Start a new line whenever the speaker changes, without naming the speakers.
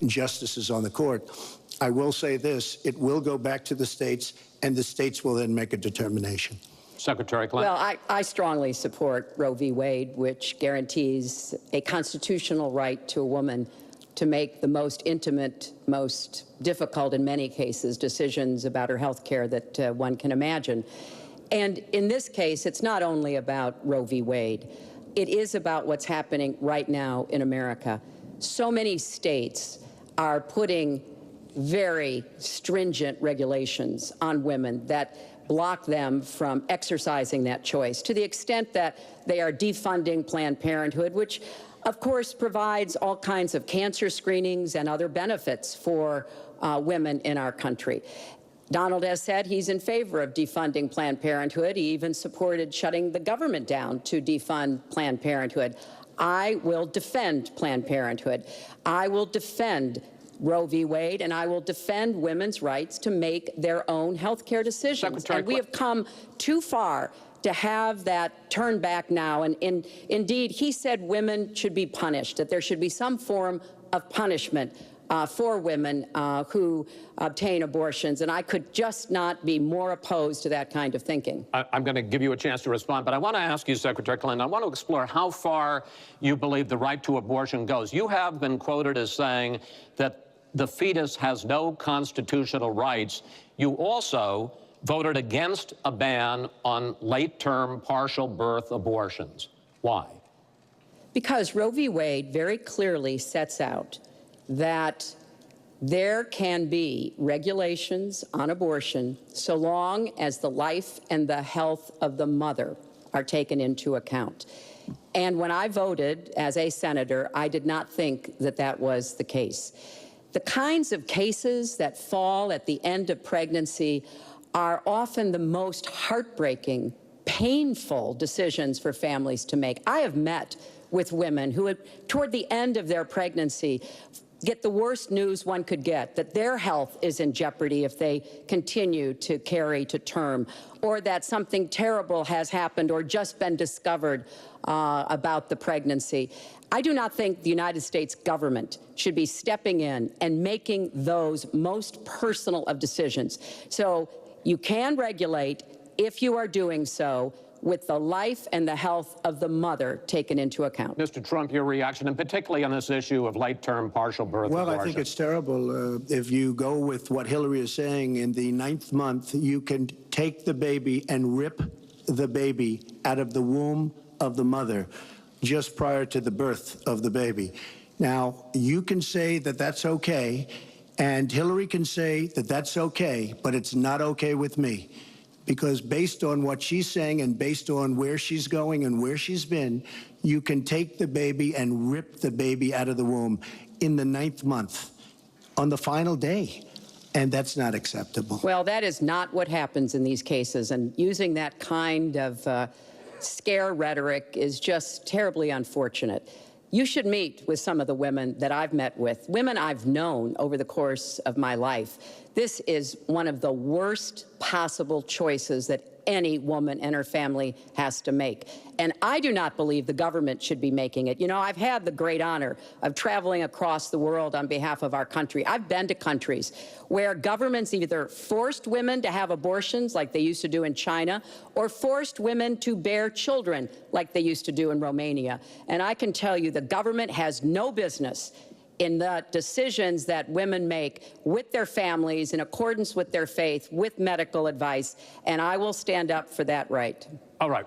justices on the court. I will say this, it will go back to the states, and the states will then make a determination.
Secretary Clinton.
Well, I strongly support Roe v. Wade, which guarantees a constitutional right to a woman to make the most intimate, most difficult, in many cases, decisions about her health care that one can imagine. And in this case, it's not only about Roe v. Wade. It is about what's happening right now in America. So many states are putting very stringent regulations on women that block them from exercising that choice, to the extent that they are defunding Planned Parenthood, which of course provides all kinds of cancer screenings and other benefits for women in our country. Donald has said he's in favor of defunding Planned Parenthood. He even supported shutting the government down to defund Planned Parenthood. I will defend Planned Parenthood. I will defend Roe v. Wade, and I will defend women's rights to make their own health care decisions.
Secretary,
and we have come too far to have that turn back now. And indeed, he said women should be punished, that there should be some form of punishment for women who obtain abortions. And I could just not be more opposed to that kind of thinking.
I'm going to give you a chance to respond, but I want to ask you, Secretary Clinton, I want to explore how far you believe the right to abortion goes. You have been quoted as saying that the fetus has no constitutional rights. You also voted against a ban on late-term partial birth abortions. Why?
Because Roe v. Wade very clearly sets out that there can be regulations on abortion so long as the life and the health of the mother are taken into account. And when I voted as a senator, I did not think that that was the case. The kinds of cases that fall at the end of pregnancy are often the most heartbreaking, painful decisions for families to make. I have met with women who, toward the end of their pregnancy, get the worst news one could get, that their health is in jeopardy if they continue to carry to term, or that something terrible has happened or just been discovered about the pregnancy. I do not think the United States government should be stepping in and making those most personal of decisions. So you can regulate, if you are doing so, with the life and the health of the mother taken into account.
Mr. Trump, your reaction, and particularly on this issue of late-term partial birth abortion.
Well, I think it's terrible. If you go with what Hillary is saying, in the 9th month, you can take the baby and rip the baby out of the womb of the mother just prior to the birth of the baby. Now, you can say that that's okay, and Hillary can say that that's okay, but it's not okay with me. Because based on what she's saying and based on where she's going and where she's been, you can take the baby and rip the baby out of the womb in the 9th month on the final day. And that's not acceptable.
Well, that is not what happens in these cases. And using that kind of scare rhetoric is just terribly unfortunate. You should meet with some of the women that I've met with, women I've known over the course of my life. This is one of the worst possible choices that any woman and her family has to make. And I do not believe the government should be making it. You know, I've had the great honor of traveling across the world on behalf of our country. I've been to countries where governments either forced women to have abortions like they used to do in China, or forced women to bear children like they used to do in Romania. And I can tell you the government has no business in the decisions that women make with their families in accordance with their faith, with medical advice, and I will stand up for that right.
All right.